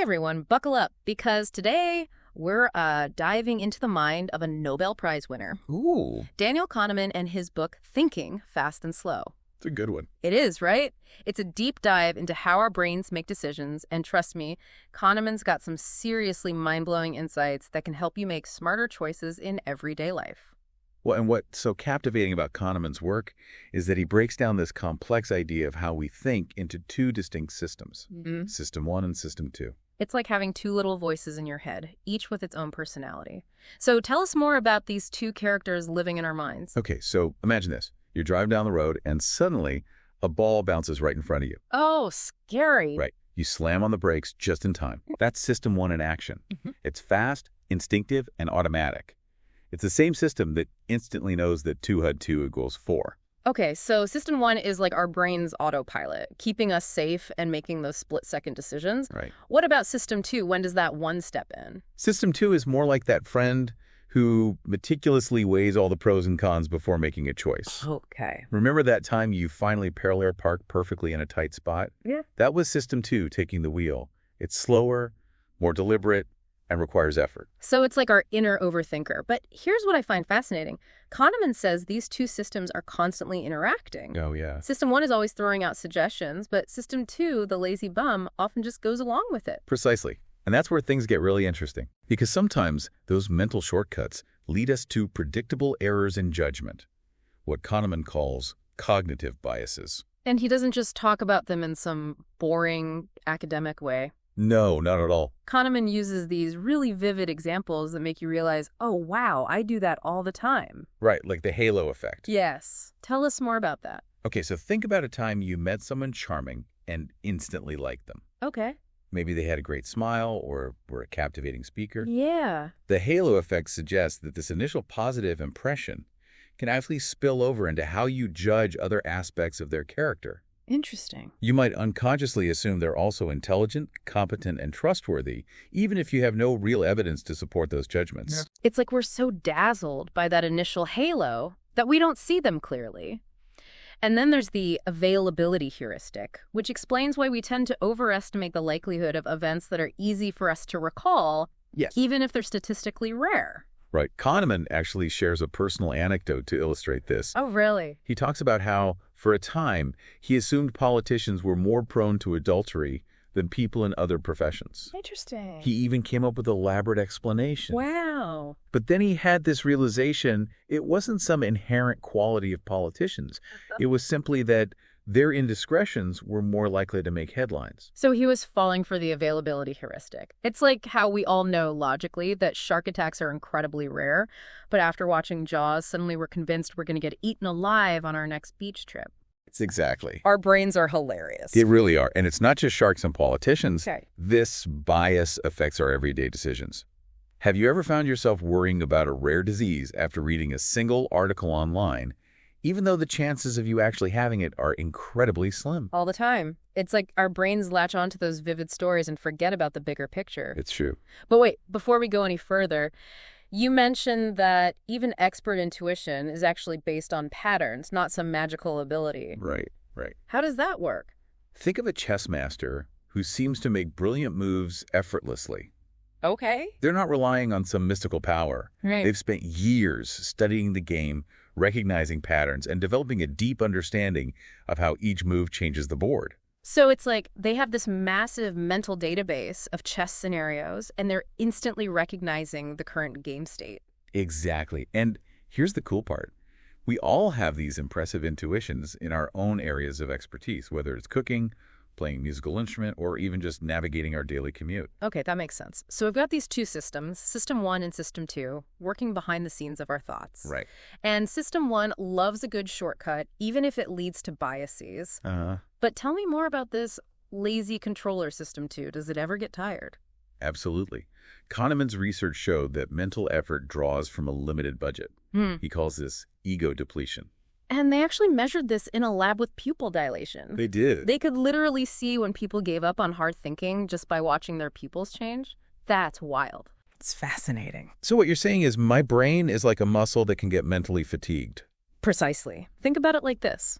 everyone, buckle up, because today we're diving into the mind of a Nobel Prize winner. Ooh, Daniel Kahneman and his book, Thinking, Fast and Slow. it's a good one. It is, right? It's a deep dive into how our brains make decisions, and trust me, Kahneman's got some seriously mind-blowing insights that can help you make smarter choices in everyday life. Well, and what's so captivating about Kahneman's work is that he breaks down this complex idea of how we think into two distinct systems, System 1 and System 2. It's like having two little voices in your head, each with its own personality. So tell us more about these two characters living in our minds. Okay, so imagine this. You're driving down the road and suddenly a ball bounces right in front of you. Oh, scary. Right. You slam on the brakes just in time. That's System 1 in action. It's fast, instinctive, and automatic. It's the same system that instantly knows that 2 + 2 = 4. Okay, so System 1 is like our brain's autopilot, keeping us safe and making those split-second decisions. Right. What about System 2? When does that one step in? System 2 is more like that friend who meticulously weighs all the pros and cons before making a choice. Okay. Remember that time you finally parallel parked perfectly in a tight spot? Yeah. That was System 2 taking the wheel. It's slower, more deliberate, and requires effort. So it's like our inner overthinker. But here's what I find fascinating. Kahneman says these two systems are constantly interacting. Oh, yeah. System 1 is always throwing out suggestions, but System 2, the lazy bum, often just goes along with it. Precisely. And that's where things get really interesting. Because sometimes those mental shortcuts lead us to predictable errors in judgment, what Kahneman calls cognitive biases. And he doesn't just talk about them in some boring academic way. No, not at all. Kahneman uses these really vivid examples that make you realize, oh, wow, I do that all the time. Right, like the halo effect. Yes. Tell us more about that. Okay, so think about a time you met someone charming and instantly liked them. Okay. Maybe they had a great smile or were a captivating speaker. Yeah. The halo effect suggests that this initial positive impression can actually spill over into how you judge other aspects of their character. Interesting. You might unconsciously assume they're also intelligent, competent, and trustworthy, even if you have no real evidence to support those judgments. It's like we're so dazzled by that initial halo that we don't see them clearly. And then there's the availability heuristic, which explains why we tend to overestimate the likelihood of events that are easy for us to recall, Yes. even if they're statistically rare. Right. Kahneman actually shares a personal anecdote to illustrate this. Oh, really? He talks about how, for a time, he assumed politicians were more prone to adultery than people in other professions. Interesting. He even came up with elaborate explanation. Wow. But then he had this realization it wasn't some inherent quality of politicians. It was simply that their indiscretions were more likely to make headlines. So he was falling for the availability heuristic. It's like how we all know logically that shark attacks are incredibly rare, but after watching Jaws, suddenly we're convinced we're going to get eaten alive on our next beach trip. It's exactly. Our brains are hilarious. They really are. And it's not just sharks and politicians. Okay. This bias affects our everyday decisions. Have you ever found yourself worrying about a rare disease after reading a single article online, even though the chances of you actually having it are incredibly slim? All the time. It's like our brains latch onto those vivid stories and forget about the bigger picture. It's true. But wait, before we go any further, you mentioned that even expert intuition is actually based on patterns, not some magical ability. Right. How does that work? Think of a chess master who seems to make brilliant moves effortlessly. Okay. They're not relying on some mystical power. Right. They've spent years studying the game, recognizing patterns, and developing a deep understanding of how each move changes the board. So it's like they have this massive mental database of chess scenarios, and they're instantly recognizing the current game state. Exactly. And here's the cool part. We all have these impressive intuitions in our own areas of expertise, whether it's cooking, playing a musical instrument, or even just navigating our daily commute. Okay, that makes sense. So we've got these two systems, System 1 and System 2, working behind the scenes of our thoughts. Right. And System 1 loves a good shortcut, even if it leads to biases. But tell me more about this lazy controller System 2. Does it ever get tired? Absolutely. Kahneman's research showed that mental effort draws from a limited budget. He calls this ego depletion. And they actually measured this in a lab with pupil dilation. They did. They could literally see when people gave up on hard thinking just by watching their pupils change. That's wild. It's fascinating. So what you're saying is my brain is like a muscle that can get mentally fatigued. Precisely. Think about it like this.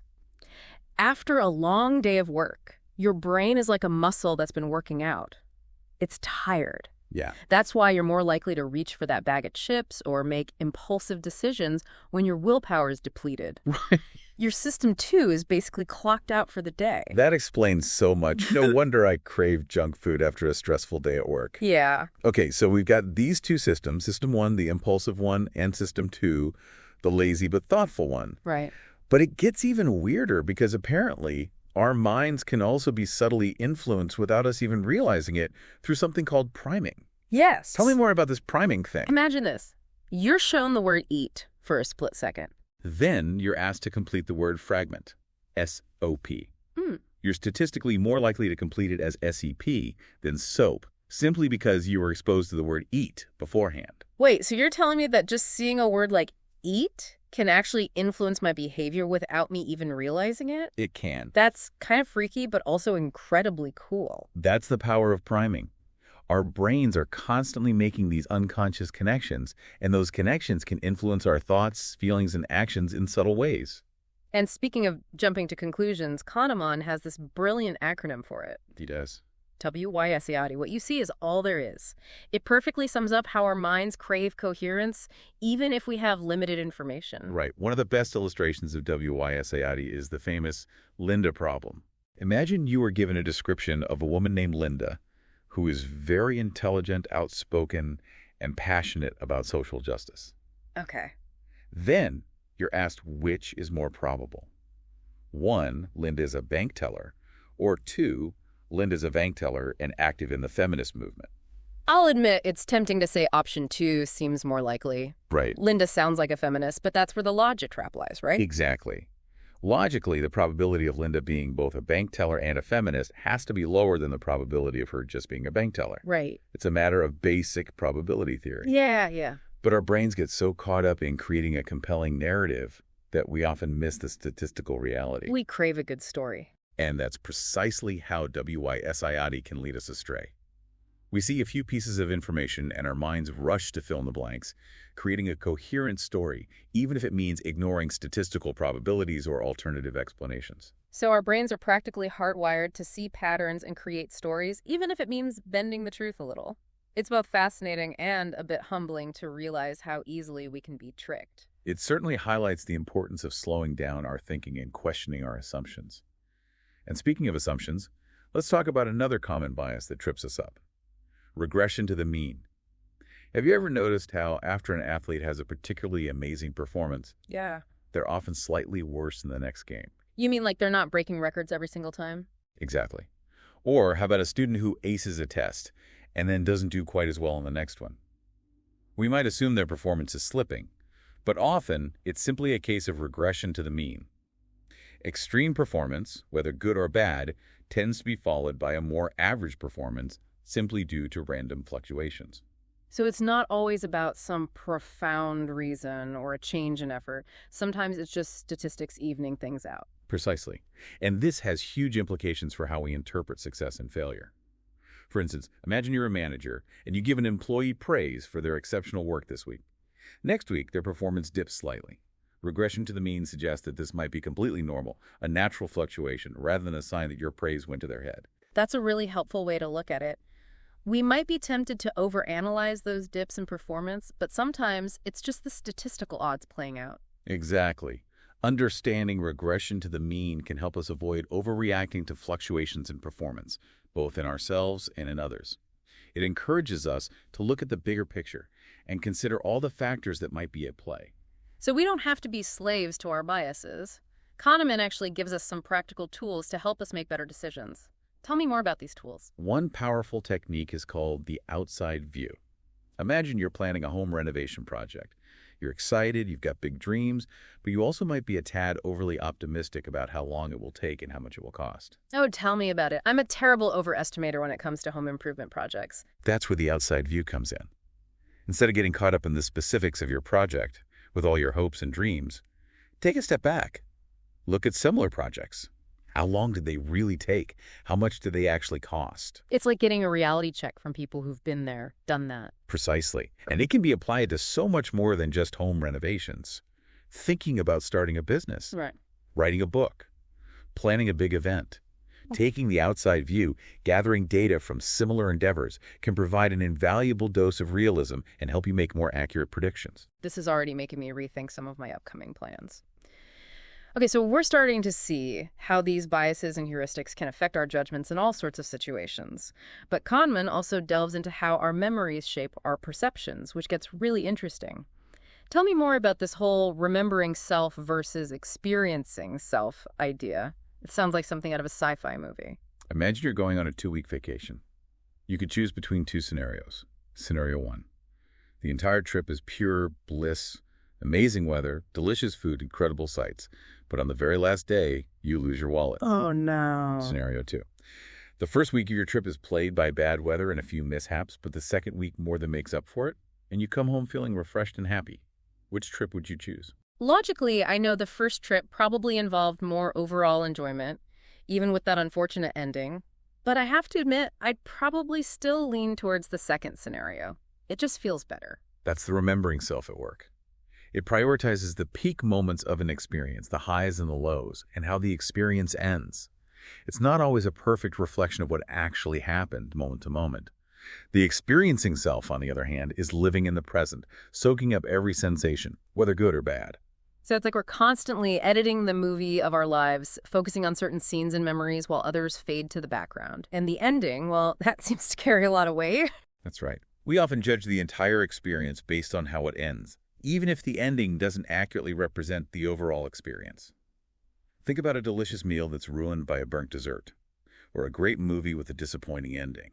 After a long day of work, your brain is like a muscle that's been working out. It's tired. Yeah. That's why you're more likely to reach for that bag of chips or make impulsive decisions when your willpower is depleted. Right. Your system, too, is basically clocked out for the day. That explains so much. No wonder I crave junk food after a stressful day at work. Yeah. Okay, so we've got these two systems, System 1, the impulsive one, and System 2, the lazy but thoughtful one. Right. But it gets even weirder because apparently our minds can also be subtly influenced without us even realizing it through something called priming. Yes. Tell me more about this priming thing. Imagine this. You're shown the word eat for a split second. Then you're asked to complete the word fragment, S-O-P. You're statistically more likely to complete it as S-E-P than SOAP, simply because you were exposed to the word eat beforehand. Wait, so you're telling me that just seeing a word like eat can actually influence my behavior without me even realizing it? It can. That's kind of freaky, but also incredibly cool. That's the power of priming. Our brains are constantly making these unconscious connections, and those connections can influence our thoughts, feelings, and actions in subtle ways. And speaking of jumping to conclusions, Kahneman has this brilliant acronym for it. He does. WYSEAD. What you see is all there is. It perfectly sums up how our minds crave coherence, even if we have limited information. Right. One of the best illustrations of WYSEAD is the famous Linda problem. Imagine you were given a description of a woman named Linda, who is very intelligent, outspoken, and passionate about social justice. Okay. Then you're asked which is more probable. 1, Linda is a bank teller, or 2, Linda is a bank teller and active in the feminist movement. I'll admit it's tempting to say option 2 seems more likely. Right. Linda sounds like a feminist, but that's where the logic trap lies, right? Exactly. Logically, the probability of Linda being both a bank teller and a feminist has to be lower than the probability of her just being a bank teller. Right. It's a matter of basic probability theory. Yeah. But our brains get so caught up in creating a compelling narrative that we often miss the statistical reality. We crave a good story. And that's precisely how WYSIAD can lead us astray. We see a few pieces of information and our minds rush to fill in the blanks, creating a coherent story, even if it means ignoring statistical probabilities or alternative explanations. So our brains are practically hardwired to see patterns and create stories, even if it means bending the truth a little. It's both fascinating and a bit humbling to realize how easily we can be tricked. It certainly highlights the importance of slowing down our thinking and questioning our assumptions. And speaking of assumptions, let's talk about another common bias that trips us up. Regression to the mean. Have you ever noticed how after an athlete has a particularly amazing performance, Yeah. they're often slightly worse in the next game? You mean like they're not breaking records every single time? Exactly. Or how about a student who aces a test and then doesn't do quite as well in the next one? We might assume their performance is slipping, but often it's simply a case of regression to the mean. Extreme performance, whether good or bad, tends to be followed by a more average performance simply due to random fluctuations. So it's not always about some profound reason or a change in effort. Sometimes it's just statistics evening things out. Precisely. And this has huge implications for how we interpret success and failure. For instance, imagine you're a manager and you give an employee praise for their exceptional work this week. Next week, their performance dips slightly. Regression to the mean suggests that this might be completely normal, a natural fluctuation, rather than a sign that your praise went to their head. That's a really helpful way to look at it. We might be tempted to overanalyze those dips in performance, but sometimes it's just the statistical odds playing out. Exactly. Understanding regression to the mean can help us avoid overreacting to fluctuations in performance, both in ourselves and in others. It encourages us to look at the bigger picture and consider all the factors that might be at play. So we don't have to be slaves to our biases. Kahneman actually gives us some practical tools to help us make better decisions. Tell me more about these tools. One powerful technique is called the outside view. Imagine you're planning a home renovation project. You're excited, you've got big dreams, but you also might be a tad overly optimistic about how long it will take and how much it will cost. Oh, tell me about it. I'm a terrible overestimator when it comes to home improvement projects. That's where the outside view comes in. Instead of getting caught up in the specifics of your project, with all your hopes and dreams, take a step back. Look at similar projects. How long did they really take? How much did they actually cost? It's like getting a reality check from people who've been there, done that. Precisely. And it can be applied to so much more than just home renovations. Thinking about starting a business, Right. writing a book, planning a big event, Taking the outside view, gathering data from similar endeavors, can provide an invaluable dose of realism and help you make more accurate predictions. This is already making me rethink some of my upcoming plans. Okay, so we're starting to see how these biases and heuristics can affect our judgments in all sorts of situations. But Kahneman also delves into how our memories shape our perceptions, which gets really interesting. Tell me more about this whole remembering self versus experiencing self idea. It sounds like something out of a sci-fi movie. Imagine you're going on a 2-week vacation. You could choose between 2 scenarios. Scenario 1. The entire trip is pure bliss, amazing weather, delicious food, incredible sights. But on the very last day, you lose your wallet. Oh, no. Scenario 2. The first week of your trip is plagued by bad weather and a few mishaps, but the second week more than makes up for it, and you come home feeling refreshed and happy. Which trip would you choose? Logically, I know the first trip probably involved more overall enjoyment, even with that unfortunate ending. But I have to admit, I'd probably still lean towards the second scenario. It just feels better. That's the remembering self at work. It prioritizes the peak moments of an experience, the highs and the lows, and how the experience ends. It's not always a perfect reflection of what actually happened moment to moment. The experiencing self, on the other hand, is living in the present, soaking up every sensation, whether good or bad. So it's like we're constantly editing the movie of our lives, focusing on certain scenes and memories while others fade to the background. And the ending, well, that seems to carry a lot of weight. That's right. We often judge the entire experience based on how it ends, even if the ending doesn't accurately represent the overall experience. Think about a delicious meal that's ruined by a burnt dessert, or a great movie with a disappointing ending.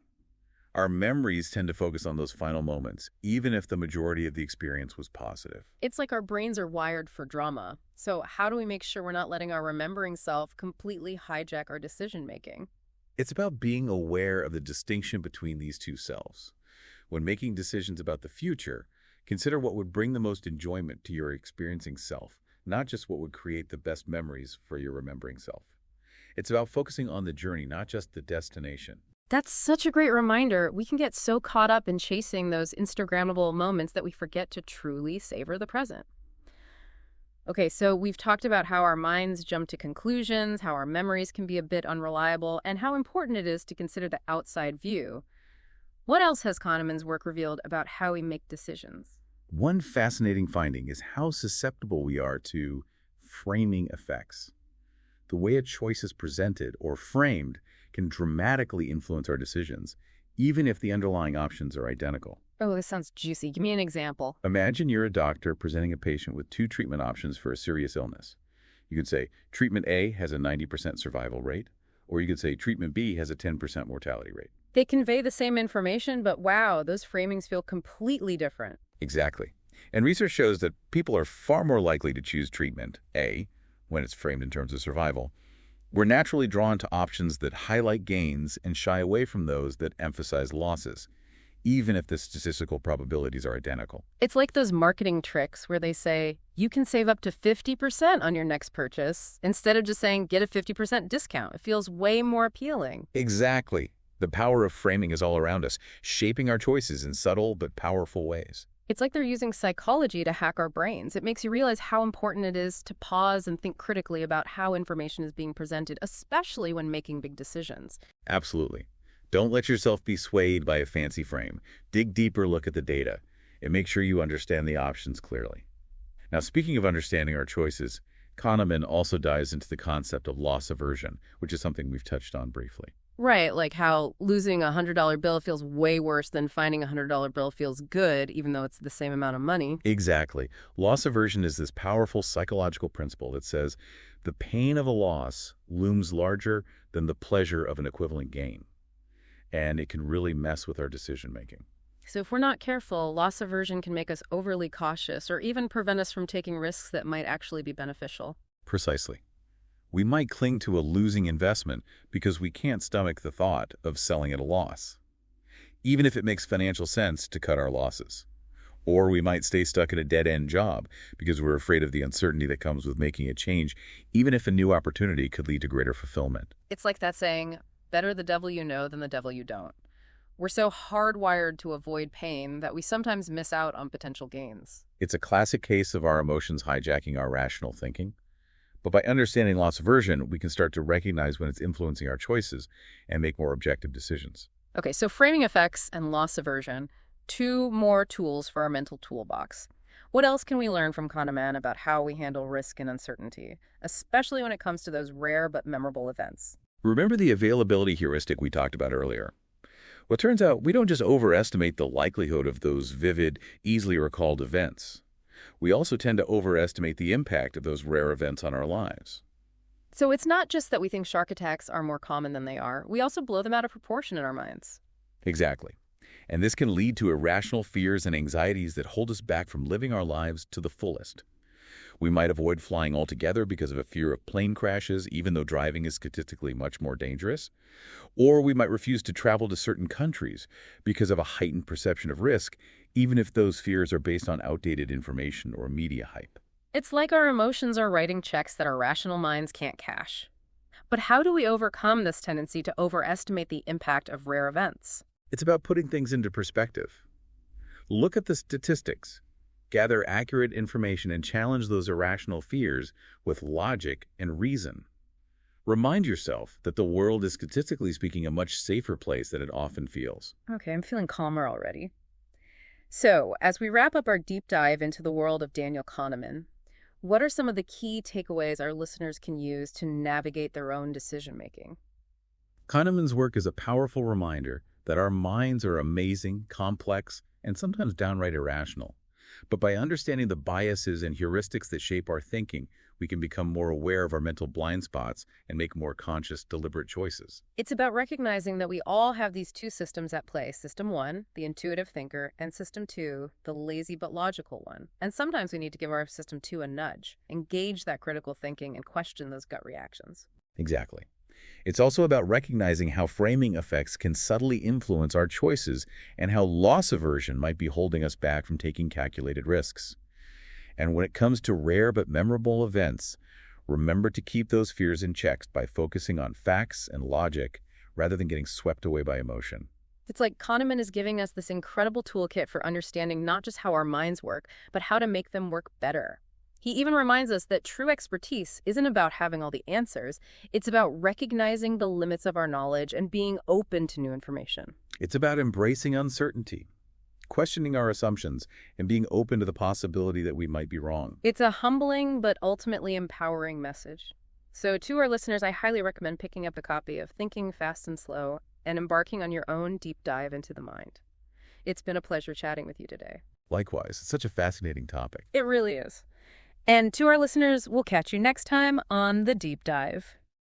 Our memories tend to focus on those final moments, even if the majority of the experience was positive. It's like our brains are wired for drama. So how do we make sure we're not letting our remembering self completely hijack our decision-making? It's about being aware of the distinction between these two selves. When making decisions about the future, consider what would bring the most enjoyment to your experiencing self, not just what would create the best memories for your remembering self. It's about focusing on the journey, not just the destination. That's such a great reminder. We can get so caught up in chasing those Instagrammable moments that we forget to truly savor the present. Okay, so we've talked about how our minds jump to conclusions, how our memories can be a bit unreliable, and how important it is to consider the outside view. What else has Kahneman's work revealed about how we make decisions? One fascinating finding is how susceptible we are to framing effects. The way a choice is presented or framed can dramatically influence our decisions, even if the underlying options are identical. Oh, this sounds juicy. Give me an example. Imagine you're a doctor presenting a patient with 2 treatment options for a serious illness. You could say, treatment A has a 90% survival rate, or you could say treatment B has a 10% mortality rate. They convey the same information, but wow, those framings feel completely different. Exactly. And research shows that people are far more likely to choose treatment A, when it's framed in terms of survival. We're naturally drawn to options that highlight gains and shy away from those that emphasize losses, even if the statistical probabilities are identical. It's like those marketing tricks where they say, you can save up to 50% on your next purchase, instead of just saying, get a 50% discount. It feels way more appealing. Exactly. The power of framing is all around us, shaping our choices in subtle but powerful ways. It's like they're using psychology to hack our brains. It makes you realize how important it is to pause and think critically about how information is being presented, especially when making big decisions. Absolutely. Don't let yourself be swayed by a fancy frame. Dig deeper, look at the data, and make sure you understand the options clearly. Now, speaking of understanding our choices, Kahneman also dives into the concept of loss aversion, which is something we've touched on briefly. Right, like how losing a $100 bill feels way worse than finding a $100 bill feels good, even though it's the same amount of money. Exactly. Loss aversion is this powerful psychological principle that says the pain of a loss looms larger than the pleasure of an equivalent gain. And it can really mess with our decision-making. So if we're not careful, loss aversion can make us overly cautious or even prevent us from taking risks that might actually be beneficial. Precisely. We might cling to a losing investment because we can't stomach the thought of selling at a loss, even if it makes financial sense to cut our losses. Or we might stay stuck in a dead-end job because we're afraid of the uncertainty that comes with making a change, even if a new opportunity could lead to greater fulfillment. It's like that saying, better the devil you know than the devil you don't. We're so hardwired to avoid pain that we sometimes miss out on potential gains. It's a classic case of our emotions hijacking our rational thinking. But by understanding loss aversion, we can start to recognize when it's influencing our choices and make more objective decisions. Okay, so framing effects and loss aversion, two more tools for our mental toolbox. What else can we learn from Kahneman about how we handle risk and uncertainty, especially when it comes to those rare but memorable events? Remember the availability heuristic we talked about earlier? Well, it turns out we don't just overestimate the likelihood of those vivid, easily recalled events. We also tend to overestimate the impact of those rare events on our lives. So it's not just that we think shark attacks are more common than they are. We also blow them out of proportion in our minds. Exactly. And this can lead to irrational fears and anxieties that hold us back from living our lives to the fullest. We might avoid flying altogether because of a fear of plane crashes, even though driving is statistically much more dangerous. Or we might refuse to travel to certain countries because of a heightened perception of risk, even if those fears are based on outdated information or media hype. It's like our emotions are writing checks that our rational minds can't cash. But how do we overcome this tendency to overestimate the impact of rare events? It's about putting things into perspective. Look at the statistics. Gather accurate information and challenge those irrational fears with logic and reason. Remind yourself that the world is statistically speaking a much safer place than it often feels. Okay, I'm feeling calmer already. So, as we wrap up our deep dive into the world of Daniel Kahneman, what are some of the key takeaways our listeners can use to navigate their own decision-making? Kahneman's work is a powerful reminder that our minds are amazing, complex, and sometimes downright irrational. But by understanding the biases and heuristics that shape our thinking, we can become more aware of our mental blind spots and make more conscious, deliberate choices. It's about recognizing that we all have these two systems at play. System 1, the intuitive thinker, and System 2, the lazy but logical one. And sometimes we need to give our System 2 a nudge, engage that critical thinking, and question those gut reactions. Exactly. It's also about recognizing how framing effects can subtly influence our choices and how loss aversion might be holding us back from taking calculated risks. And when it comes to rare but memorable events, remember to keep those fears in check by focusing on facts and logic rather than getting swept away by emotion. It's like Kahneman is giving us this incredible toolkit for understanding not just how our minds work, but how to make them work better. He even reminds us that true expertise isn't about having all the answers. It's about recognizing the limits of our knowledge and being open to new information. It's about embracing uncertainty, questioning our assumptions, and being open to the possibility that we might be wrong. It's a humbling but ultimately empowering message. So to our listeners, I highly recommend picking up a copy of Thinking Fast and Slow and embarking on your own deep dive into the mind. It's been a pleasure chatting with you today. Likewise, it's such a fascinating topic. It really is. And to our listeners, we'll catch you next time on The Deep Dive.